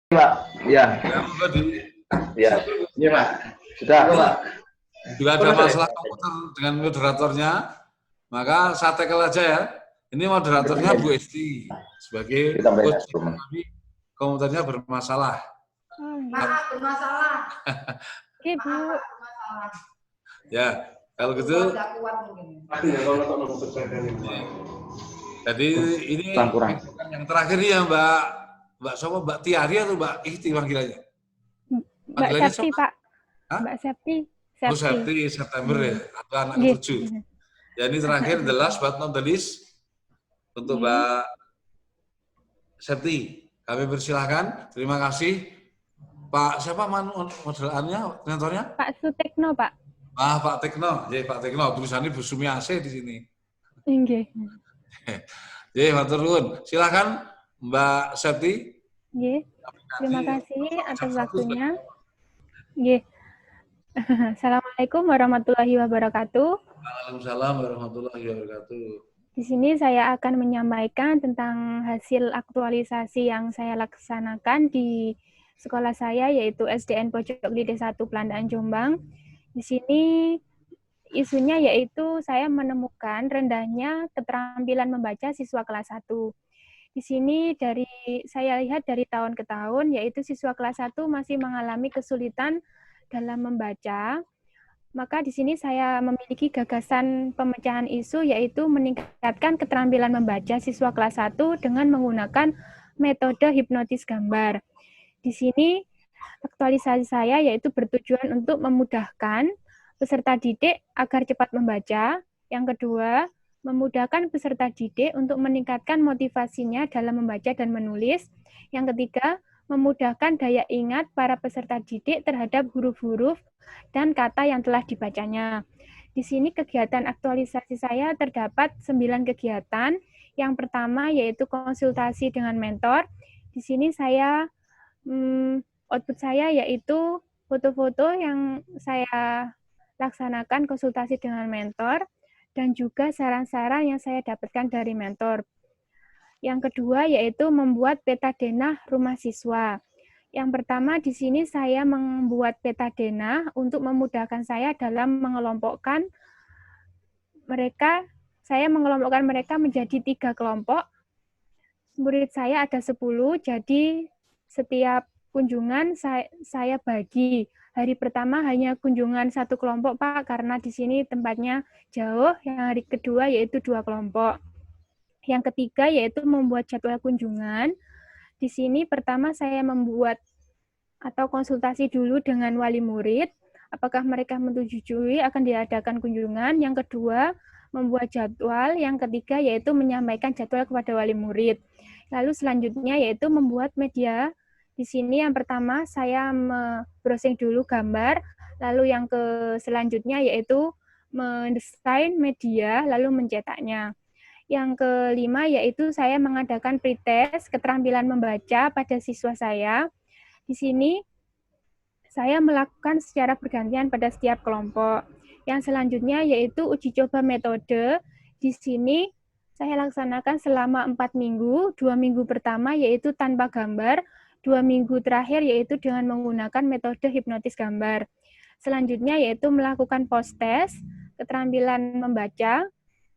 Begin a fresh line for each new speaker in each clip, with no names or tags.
Pak. Ya.
Ya, monggo di
Ya. Iya, Pak. Sudah, Pak.
bila ada masalah komputer dengan moderatornya, maka saya tackle aja ya. Ini moderatornya Bu Esti sebagai coach kami komputernya bermasalah.
Maaf, bermasalah.
Oke, Bu.
Ya, kalau gitu. Jadi ini yang terakhir ya Mbak Sopo, Mbak Tiari atau Mbak Ihti panggilannya?
Mbak Septi, Pak. Hah? Mbak Septi.
Oh, Septi, September ya, atau anak ke-7. Ya, ini terakhir, the last but not the least, untuk Mbak Septi. Kami persilahkan, terima kasih. Pak, siapa modelannya, mentornya?
Pak Sutekno, Pak.
Pak Tekno. Ya, Pak Tekno, tulisannya Bu Sumiase di sini.
Nggih.
Ya, matur nuwun. Silakan Mbak Septi.
Nggih. Terima kasih atas waktunya. Nggih. Assalamualaikum warahmatullahi wabarakatuh.
Waalaikumsalam warahmatullahi wabarakatuh.
Di sini saya akan menyampaikan tentang hasil aktualisasi yang saya laksanakan di sekolah saya, yaitu SDN Pojok Lide 1 Pelandaan Jombang. Di sini isunya yaitu saya menemukan rendahnya keterampilan membaca siswa kelas 1. Di sini saya lihat dari tahun ke tahun, yaitu siswa kelas 1 masih mengalami kesulitan dalam membaca. Maka di sini saya memiliki gagasan pemecahan isu, yaitu meningkatkan keterampilan membaca siswa kelas 1 dengan menggunakan metode hipnotis gambar. Di sini aktualisasi saya yaitu bertujuan untuk memudahkan peserta didik agar cepat membaca. Yang kedua, memudahkan peserta didik untuk meningkatkan motivasinya dalam membaca dan menulis. Yang ketiga, memudahkan daya ingat para peserta didik terhadap huruf-huruf dan kata yang telah dibacanya. Di sini kegiatan aktualisasi saya terdapat 9 kegiatan. Yang pertama yaitu konsultasi dengan mentor. Di sini saya output saya yaitu foto-foto yang saya laksanakan konsultasi dengan mentor dan juga saran-saran yang saya dapatkan dari mentor. Yang kedua yaitu membuat peta denah rumah siswa. Yang pertama di sini saya membuat peta denah untuk memudahkan saya dalam mengelompokkan mereka. Saya mengelompokkan mereka menjadi 3 kelompok. Murid saya ada 10, jadi setiap kunjungan saya bagi. Hari pertama hanya kunjungan 1 kelompok, Pak, karena di sini tempatnya jauh. Yang hari kedua yaitu 2 kelompok. Yang ketiga yaitu membuat jadwal kunjungan. Di sini pertama saya membuat atau konsultasi dulu dengan wali murid, apakah mereka menyetujui akan diadakan kunjungan. Yang kedua, membuat jadwal. Yang ketiga yaitu menyampaikan jadwal kepada wali murid. Lalu selanjutnya yaitu membuat media. Di sini yang pertama saya browsing dulu gambar, lalu yang selanjutnya yaitu mendesain media, lalu mencetaknya. Yang kelima yaitu saya mengadakan pretest keterampilan membaca pada siswa saya. Di sini saya melakukan secara bergantian pada setiap kelompok. Yang selanjutnya yaitu uji coba metode. Di sini saya laksanakan selama 4 minggu, 2 minggu pertama yaitu tanpa gambar, 2 minggu terakhir yaitu dengan menggunakan metode hipnotis gambar. Selanjutnya yaitu melakukan post-test, keterampilan membaca.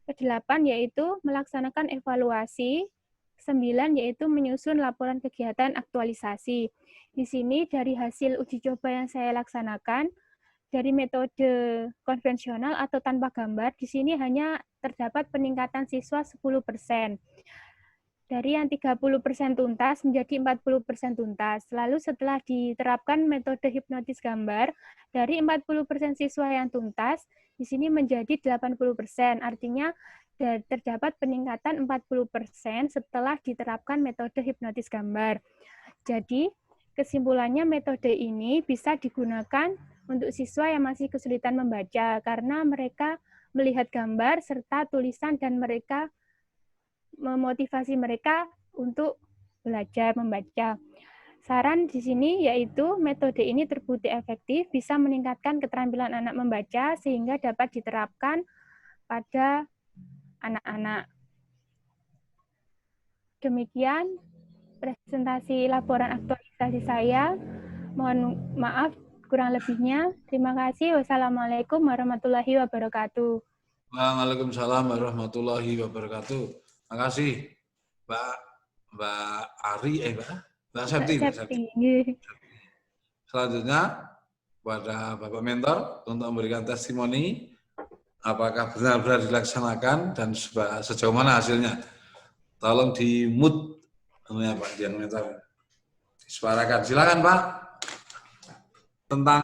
Ke-8 yaitu melaksanakan evaluasi. 9 yaitu menyusun laporan kegiatan aktualisasi. Di sini dari hasil uji coba yang saya laksanakan, dari metode konvensional atau tanpa gambar, di sini hanya terdapat peningkatan siswa 10%. Dari yang 30% tuntas menjadi 40% tuntas. Lalu setelah diterapkan metode hipnotis gambar, dari 40% siswa yang tuntas, di sini menjadi 80%. Artinya terdapat peningkatan 40% setelah diterapkan metode hipnotis gambar. Jadi, kesimpulannya metode ini bisa digunakan untuk siswa yang masih kesulitan membaca karena mereka melihat gambar serta tulisan dan mereka memotivasi mereka untuk belajar membaca. Saran di sini yaitu metode ini terbukti efektif, bisa meningkatkan keterampilan anak membaca sehingga dapat diterapkan pada anak-anak. Demikian presentasi laporan aktualisasi dari saya. Mohon maaf kurang lebihnya. Terima kasih. Wassalamualaikum warahmatullahi wabarakatuh.
Waalaikumsalam warahmatullahi wabarakatuh. Terima kasih, Mbak Ari, Mbak Septi. Selanjutnya, pada Bapak Mentor untuk memberikan testimoni apakah benar-benar dilaksanakan dan sejauh mana hasilnya. Tolong di-mute Pak Dian Mentor. Disuarakan. Silakan Pak. Tentang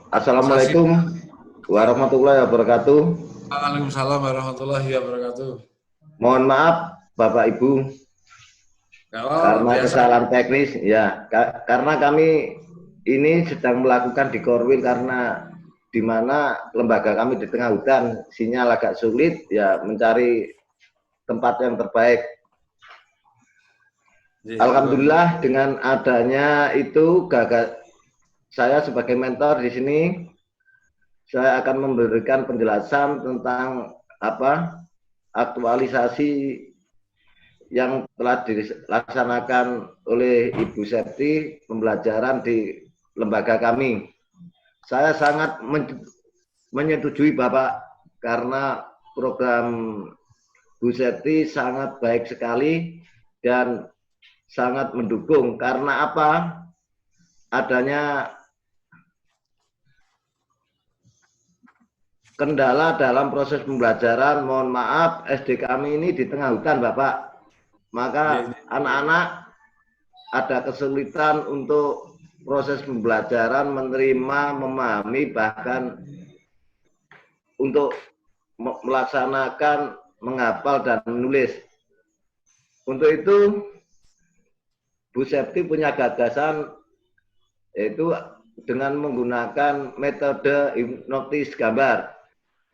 Assalamualaikum warahmatullahi wabarakatuh.
Waalaikumsalam warahmatullahi wabarakatuh.
Mohon maaf Bapak Ibu karena kesalahan teknis ya, karena kami ini sedang melakukan di Korwil karena di mana lembaga kami di tengah hutan, sinyal agak sulit ya, mencari tempat yang terbaik. Alhamdulillah dengan adanya itu saya sebagai mentor di sini, saya akan memberikan penjelasan tentang aktualisasi yang telah dilaksanakan oleh Ibu Septi, pembelajaran di lembaga kami. Saya sangat menyetujui Bapak karena program Bu Septi sangat baik sekali dan sangat mendukung. Karena apa? Adanya kendala dalam proses pembelajaran. Mohon maaf, SD kami ini di tengah hutan Bapak. Maka anak-anak ada kesulitan untuk proses pembelajaran, menerima, memahami, bahkan untuk melaksanakan, menghafal, dan menulis. Untuk itu, Bu Septi punya gagasan, yaitu dengan menggunakan metode hipnotis gambar.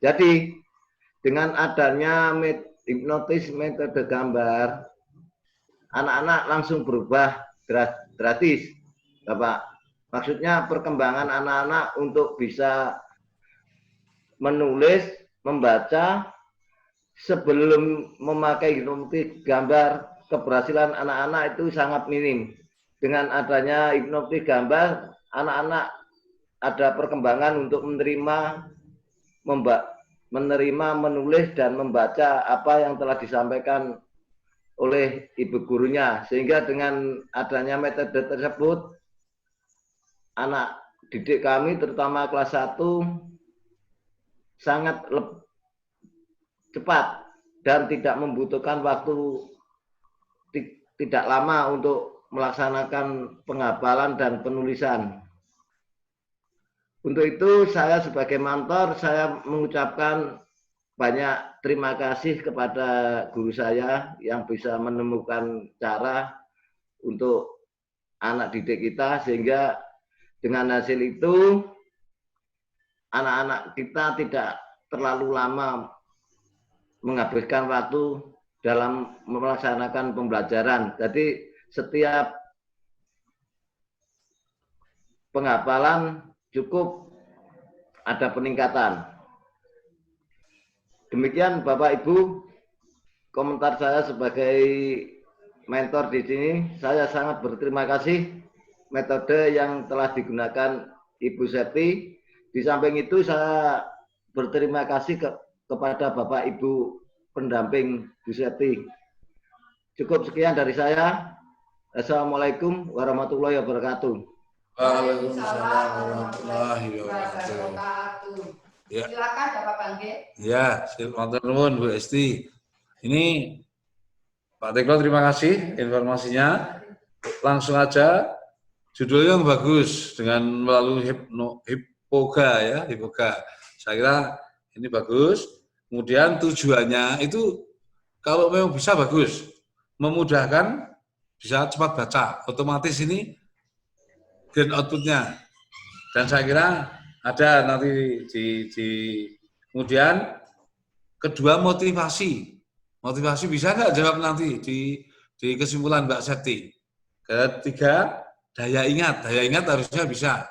Jadi, dengan adanya hipnotis metode gambar, anak-anak langsung berubah gratis, Bapak. Maksudnya perkembangan anak-anak untuk bisa menulis, membaca, sebelum memakai hipnotis gambar, keberhasilan anak-anak itu sangat minim. Dengan adanya hipnotis gambar, anak-anak ada perkembangan untuk menerima, menulis, dan membaca apa yang telah disampaikan oleh ibu gurunya. Sehingga dengan adanya metode tersebut, anak didik kami terutama kelas 1 sangat cepat dan tidak membutuhkan waktu tidak lama untuk melaksanakan penghafalan dan penulisan. Untuk itu saya sebagai mentor, saya mengucapkan banyak terima kasih kepada guru saya yang bisa menemukan cara untuk anak didik kita, sehingga dengan hasil itu anak-anak kita tidak terlalu lama menghabiskan waktu dalam melaksanakan pembelajaran. Jadi setiap penghafalan cukup ada peningkatan. Demikian Bapak Ibu, komentar saya sebagai mentor di sini. Saya sangat berterima kasih metode yang telah digunakan Ibu Septi. Di samping itu saya berterima kasih kepada Bapak Ibu pendamping Bu Septi. Cukup sekian dari saya. Assalamualaikum warahmatullahi wabarakatuh.
Waalaikumsalam warahmatullahi wabarakatuh. Ya.
Silakan Bapak Bangge.
Ya, silakan Bu Esti. Ini Pak Teklo, terima kasih informasinya. Langsung aja, judulnya yang bagus dengan melalui Hipoga ya, Hipoga. Saya kira ini bagus. Kemudian tujuannya itu kalau memang bisa bagus, memudahkan, bisa cepat baca, otomatis ini grade outputnya. Dan saya kira ada nanti kemudian kedua motivasi bisa nggak jawab nanti di kesimpulan Mbak Septi. Ketiga daya ingat harusnya bisa,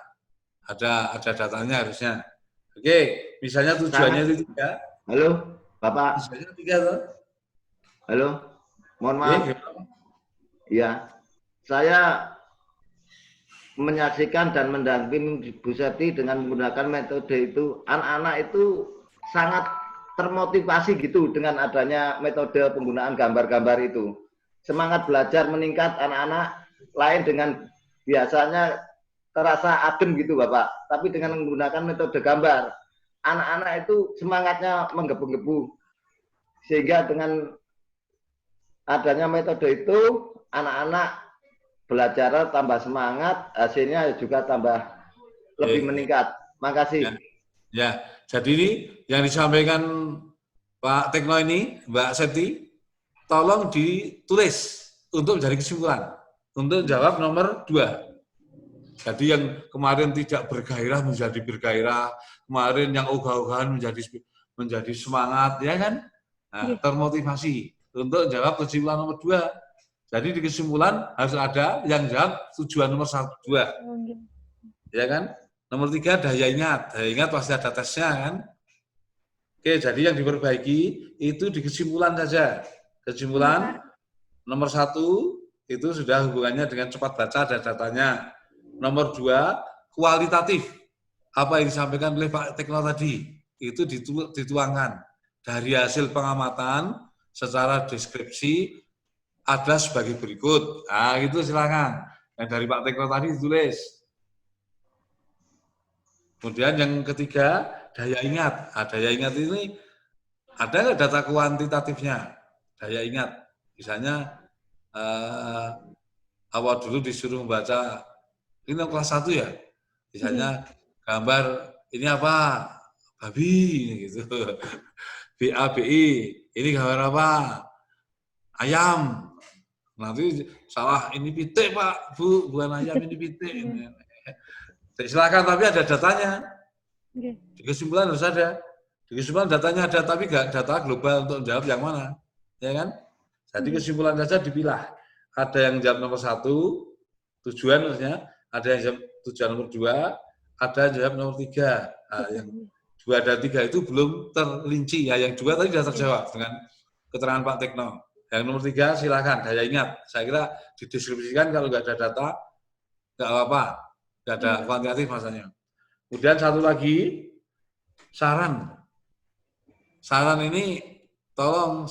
ada datanya harusnya. Oke, misalnya tujuannya itu 3.
Halo Bapak.
Misalnya 3 toh.
Halo, mohon maaf. Ya, saya menyaksikan dan mendampingi Bu Septi dengan menggunakan metode itu, anak-anak itu sangat termotivasi gitu dengan adanya metode penggunaan gambar-gambar itu. Semangat belajar meningkat anak-anak lain dengan biasanya terasa adem gitu Bapak. Tapi dengan menggunakan metode gambar, anak-anak itu semangatnya menggebu-gebu. Sehingga dengan adanya metode itu, anak-anak belajar tambah semangat, hasilnya juga tambah lebih meningkat. Makasih.
Ya, jadi ini yang disampaikan Pak Tekno ini, Mbak Septi, tolong ditulis untuk menjadi kesimpulan. Untuk jawab nomor 2. Jadi yang kemarin tidak bergairah menjadi bergairah, kemarin yang ogah-ogahan menjadi semangat, ya kan? Nah, termotivasi untuk jawab kesimpulan nomor 2. Jadi di kesimpulan harus ada yang jawab tujuan nomor 2. Ya kan? Nomor 3 daya ingat. Daya ingat pasti ada tesnya kan? Oke, jadi yang diperbaiki itu di kesimpulan saja. Kesimpulan nomor 1 itu sudah hubungannya dengan cepat baca ada datanya. Nomor 2 kualitatif. Apa yang disampaikan oleh Pak Tekno tadi itu dituangkan dari hasil pengamatan secara deskripsi ada sebagai berikut. Nah, itu silakan. Yang dari Pak Tekno tadi ditulis. Kemudian yang ketiga, daya ingat. Nah, daya ingat ini ada nggak data kuantitatifnya? Daya ingat. Misalnya, awal dulu disuruh membaca, ini kelas 1 ya? Misalnya, gambar, ini apa? Babi, gitu. BABI, ini gambar apa? Ayam. Nanti salah, ini pitik Pak, Bu, bukan ayam, ini pitik. Silakan, tapi ada datanya. Di kesimpulan harus ada. Di kesimpulan datanya ada, tapi nggak data global untuk menjawab yang mana. Ya kan? Jadi kesimpulan saja dipilah. Ada yang jawab nomor 1, tujuan maksudnya, ada yang jawab tujuan nomor 2, ada yang jawab nomor 3. Nah, yang 2 dan 3 itu belum terlinci. Ya, yang 2 tadi sudah terjawab dengan keterangan Pak Tekno. Yang nomor 3 silakan, daya ingat. Saya kira dideskripsikan kalau nggak ada data, nggak apa-apa. Nggak ada kuantitatif masanya. Kemudian satu lagi, saran. Saran ini, tolong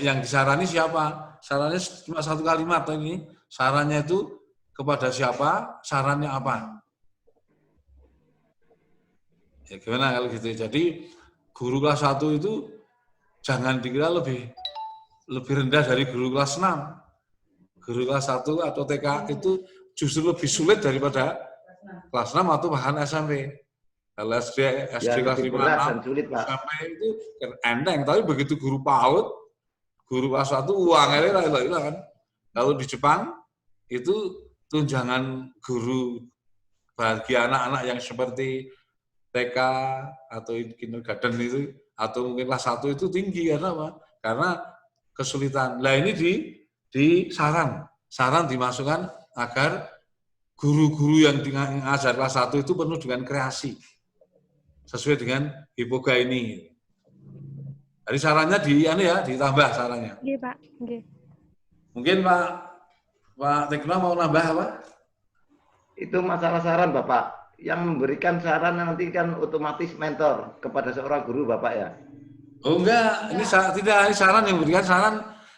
yang disarani siapa? Sarannya cuma 1 kalimat ini. Sarannya itu kepada siapa, sarannya apa? Ya gimana kalau gitu. Jadi, guru kelas 1 itu jangan dikira lebih rendah dari guru kelas 6. Guru kelas 1 atau TK itu justru lebih sulit daripada kelas 6 atau bahkan SMP. Kalau SD kelas 5, 6, SMP itu enteng. Tapi begitu guru PAUD, guru kelas 1 uangnya lah kan. Kalau di Jepang, itu tunjangan guru bagi anak-anak yang seperti TK atau kindergarten itu, atau mungkin kelas 1 itu tinggi. Karena apa? Karena kesulitan. Nah ini di saran dimasukkan agar guru-guru yang mengajar kelas 1 itu penuh dengan kreasi sesuai dengan hipoga ini. Jadi sarannya ditambah sarannya.
Oke, Pak. Oke.
Mungkin Pak Tekno mau nambah apa?
Itu masalah saran Bapak. Yang memberikan saran nanti kan otomatis mentor kepada seorang guru Bapak ya.
Oh enggak, ini tidak, ini saran yang memberikan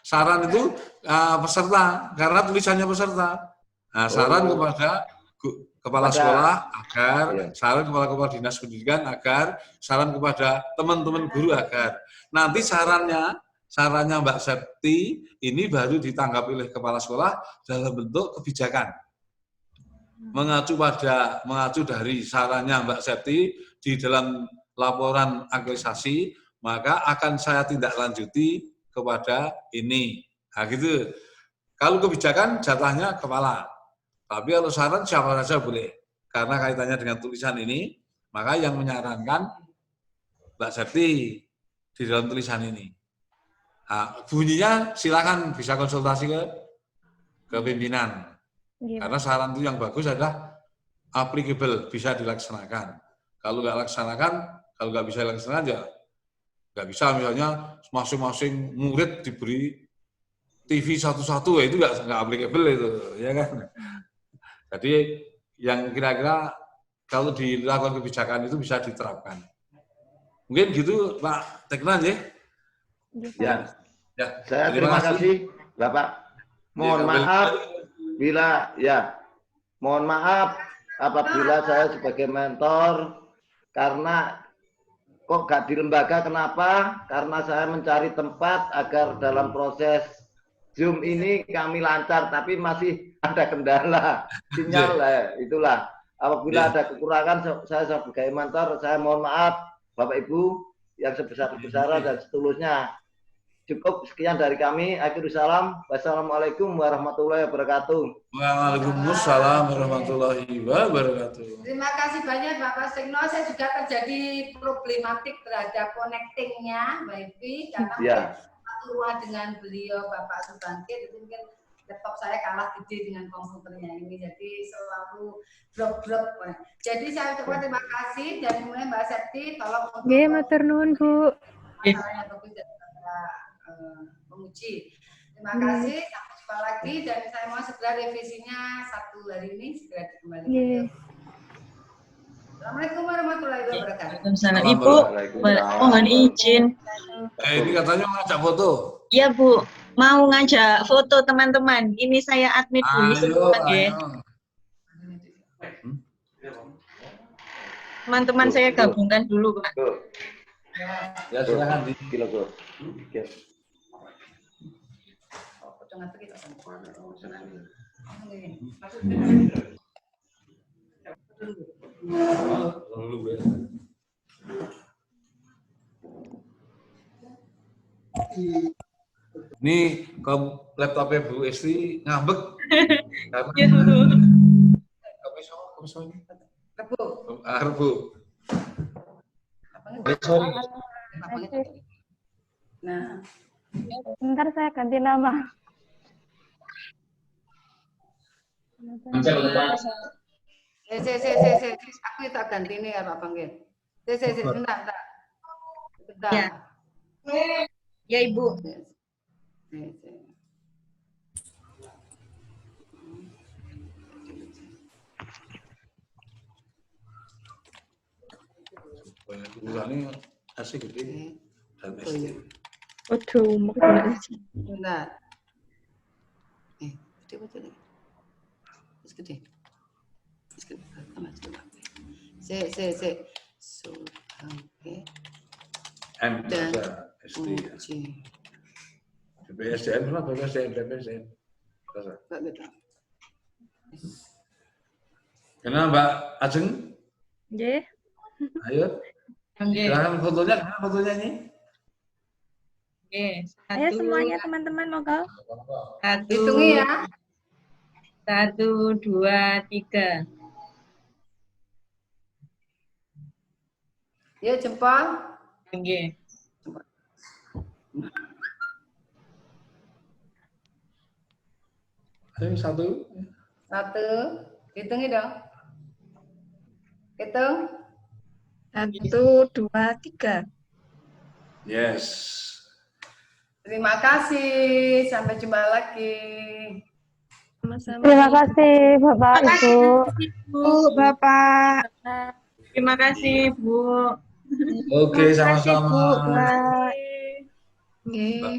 saran itu peserta, karena tulisannya peserta. Nah, saran kepada kepala sekolah agar, saran kepada kepala dinas pendidikan agar, saran kepada teman-teman guru agar. Nanti sarannya Mbak Septi ini baru ditanggapi oleh kepala sekolah dalam bentuk kebijakan. Mengacu dari sarannya Mbak Septi di dalam laporan aktualisasi, maka akan saya tindak lanjuti kepada ini. Nah gitu. Kalau kebijakan jatahnya kepala. Tapi kalau saran siapa saja boleh. Karena kaitannya dengan tulisan ini, maka yang menyarankan Mbak Septi di dalam tulisan ini. Nah, bunyinya silakan bisa konsultasi ke pimpinan. Karena saran itu yang bagus adalah applicable, bisa dilaksanakan. Kalau nggak laksanakan, kalau nggak bisa dilaksanakan ya nggak bisa. Misalnya masing-masing murid diberi TV satu-satu, ya itu nggak applicable itu, ya kan? Jadi yang kira-kira kalau dilakukan kebijakan itu bisa diterapkan. Mungkin gitu Pak Teknan ya.
Ya.
Ya.
Saya terima kasih Bapak. Mohon maaf apabila saya sebagai mentor karena kok gak di lembaga, kenapa? Karena saya mencari tempat agar dalam proses Zoom ini kami lancar, tapi masih ada kendala sinyal. Itulah, apabila ada kekurangan, saya sebagai mentor, saya mohon maaf Bapak Ibu yang sebesar-besarnya dan setulusnya. Cukup sekian dari kami. Akhirul salam. Wassalamualaikum warahmatullahi wabarakatuh.
Waalaikumsalam warahmatullahi wabarakatuh.
Terima kasih banyak Bapak Sugno. Saya juga terjadi problematik terhadap connecting-nya, Mbak Ivi, karena satu ruang dengan beliau Bapak Subangkit itu mungkin laptop saya kalah gede dengan komputernya ini, jadi selalu drop. Jadi saya ucapkan terima kasih dan kemudian Mbak Septi tolong untuk
matur nuwun Bu.
masalahnya topik dan menguji. Terima kasih, sampai jumpa lagi dan saya mau segera revisinya Sabtu hari ini segera dikembalikan. Assalamualaikum warahmatullahi wabarakatuh.
Waalaikumsalam. Ibu, mohon izin.
Ini katanya mau ngajak foto.
Iya Bu, mau ngajak foto teman-teman. Ini saya admit dulu sebentar ya. Teman-teman saya gabungkan dulu Pak.
Ya silakan di
kilo.
Ini laptopnya Bu Esti ngambek. Rebu. Sorry.
Nah,
Bentar saya ganti nama.
Aku tak ganti ini ya Pak Panggil. Bentar.
Ya. Ya Ibu.
Banyak tulisannya asik gede dan SD.
Aduh, mau kemana sih?
Bentar. Gede betul nih. Gede. Oke.
M
Dan
SD. BPSDM lah, BPSDM.
Enggak gitu.
Kenapa Mbak Ajeng?
Nggih.
Ayo. Silakan fotonya ini.
Oke,
Ayo semuanya teman-teman monggo.
Hitungi ya.
1, 2, 3.
Yuk jempol.
Oke.
Ayo 1.
Hitungi dong. Hitung.
1, 2, 3.
Yes.
Terima kasih. Sampai jumpa lagi.
Terima kasih Bapak Ibu.
Bu, Bapak. Terima kasih Bu.
Oke, sama-sama.
Oke.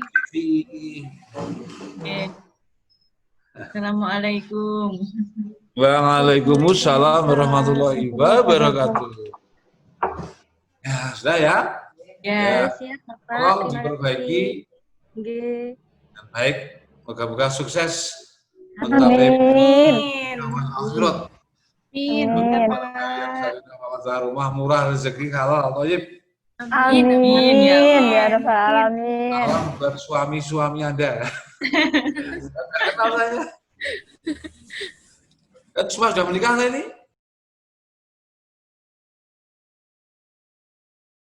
Oke.
Assalamualaikum.
Waalaikumsalam warahmatullahi wabarakatuh. Ya, sudah ya.
Ya,
Siap Bapak.
Tolong diperbaiki.
Nggih.
Dan baik, moga-moga sukses.
Amin.
Akhirat.
Amin.
Rumah murah, rezeki halal, thayyib.
Amin ya rabbal alamin.
Salam buat suami-suami Anda. Kenal saya. Kan sudah menikah ini?